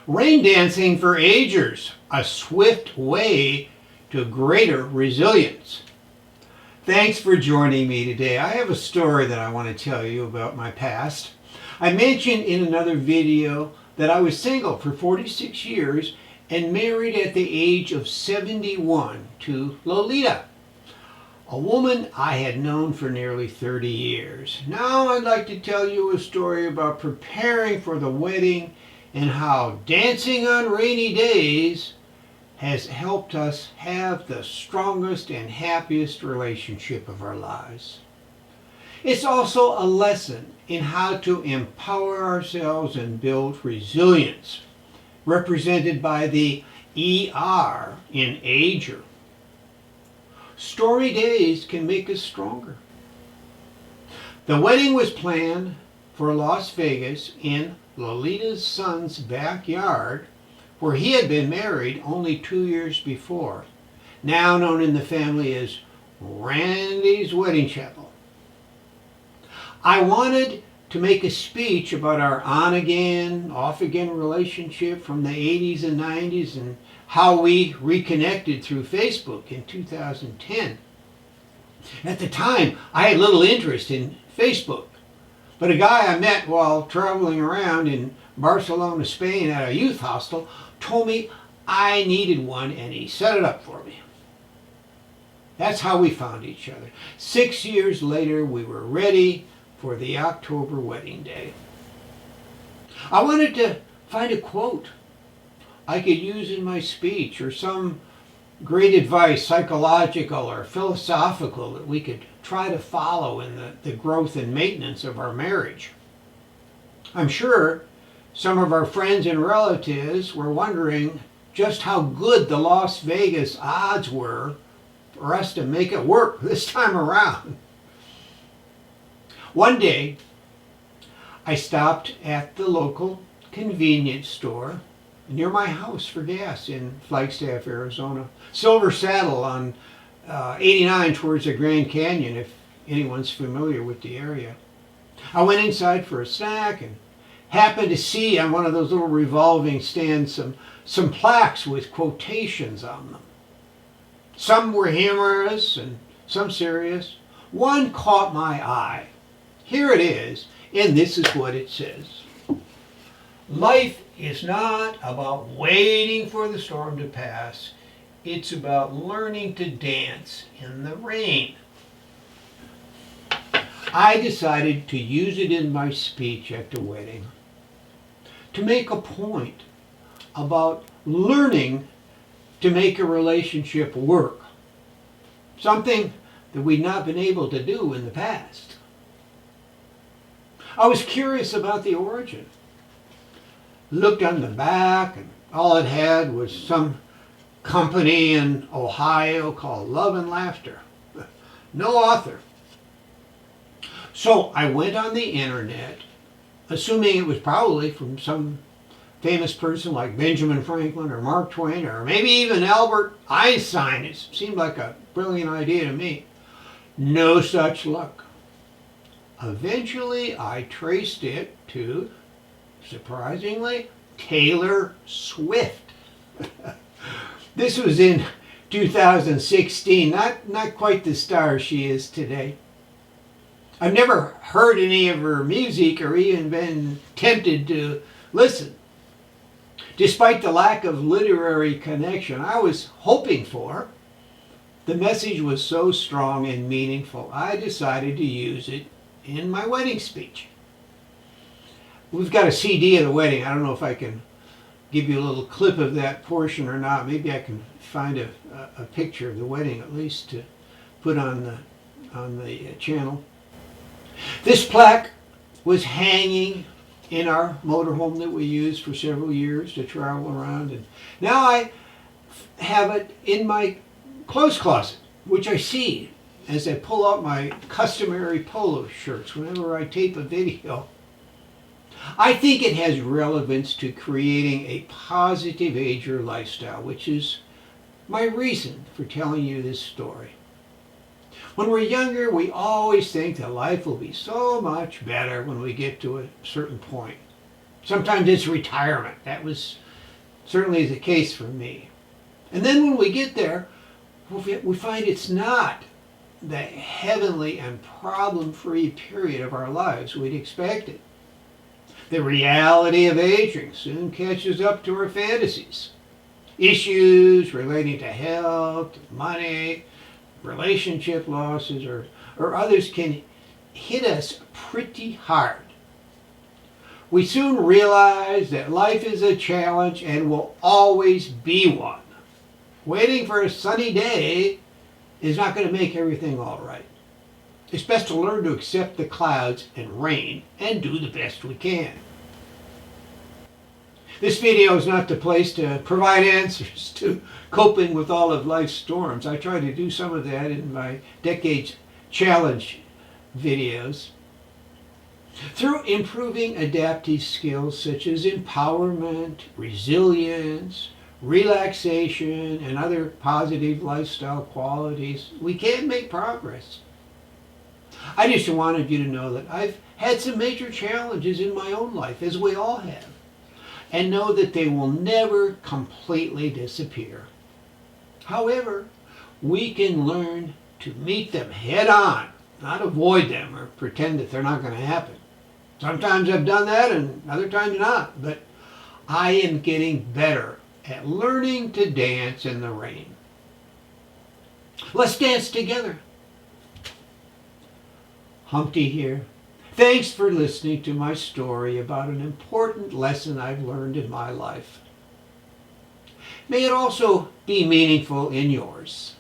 Rain dancing for agers, a swift way to greater resilience. Thanks for joining me today. I have a story that I want to tell you about my past. I mentioned in another video that I was single for 46 years and married at the age of 71 to Lolita, a woman I had known for nearly 30 years. Now I'd like to tell you a story about preparing for the wedding and how dancing on rainy days has helped us have the strongest and happiest relationship of our lives. It's also a lesson in how to empower ourselves and build resilience, represented by the ER in AGER. Stormy days can make us stronger. The wedding was planned for Las Vegas in Lolita's son's backyard, where he had been married only 2 years before, now known in the family as Randy's Wedding Chapel. I wanted to make a speech about our on-again, off-again relationship from the 80s and 90s and how we reconnected through Facebook in 2010. At the time, I had little interest in Facebook, but a guy I met while traveling around in Barcelona, Spain at a youth hostel told me I needed one, and he set it up for me. That's how we found each other. 6 years later, we were ready for the October wedding day. I wanted to find a quote I could use in my speech, or some great advice, psychological or philosophical, that we could try to follow in the growth and maintenance of our marriage. I'm sure some of our friends and relatives were wondering just how good the Las Vegas odds were for us to make it work this time around. One day, I stopped at the local convenience store near my house for gas in Flagstaff, Arizona. Silver Saddle on 89 towards the Grand Canyon, if anyone's familiar with the area. I went inside for a snack and happened to see on one of those little revolving stands some plaques with quotations on them. Some were humorous and some serious. One caught my eye. Here it is, and this is what it says. Life is not about waiting for the storm to pass. It's about learning to dance in the rain. I decided to use it in my speech at the wedding to make a point about learning to make a relationship work, something that we'd not been able to do in the past. I was curious about the origin. Looked on the back, and all it had was some company in Ohio called Love and Laughter. No author. So I went on the internet, assuming it was probably from some famous person like Benjamin Franklin or Mark Twain or maybe even Albert Einstein. It seemed like a brilliant idea to me. No such luck. Eventually, I traced it to, surprisingly, Taylor Swift. This was in 2016, not quite the star she is today. I've never heard any of her music or even been tempted to listen. Despite the lack of literary connection I was hoping for, the message was so strong and meaningful, I decided to use it in my wedding speech. We've got a CD of the wedding. I don't know if I can give you a little clip of that portion or not. Maybe I can find a picture of the wedding at least to put on the channel. This plaque was hanging in our motorhome that we used for several years to travel around, and now I have it in my clothes closet, which I see as I pull out my customary polo shirts whenever I tape a video. I think it has relevance to creating a positive AGER lifestyle, which is my reason for telling you this story. When we're younger, we always think that life will be so much better when we get to a certain point. Sometimes it's retirement. That was Certainly is the case for me. And then when we get there, we find it's not the heavenly and problem-free period of our lives we'd expected. The reality of aging soon catches up to our fantasies. Issues relating to health, money, relationship losses, or others can hit us pretty hard. We soon realize that life is a challenge and will always be one. Waiting for a sunny day is not going to make everything all right. It's best to learn to accept the clouds and rain and do the best we can. This video is not the place to provide answers to coping with all of life's storms. I try to do some of that in my Decade Challenge videos. Through improving adaptive skills such as empowerment, resilience, relaxation, and other positive lifestyle qualities, we can make progress. I just wanted you to know that I've had some major challenges in my own life, as we all have, and know that they will never completely disappear. However, we can learn to meet them head on, not avoid them or pretend that they're not going to happen. Sometimes I've done that and other times not, but I am getting better at learning to dance in the rain. Let's dance together. Humpty here. Thanks for listening to my story about an important lesson I've learned in my life. May it also be meaningful in yours.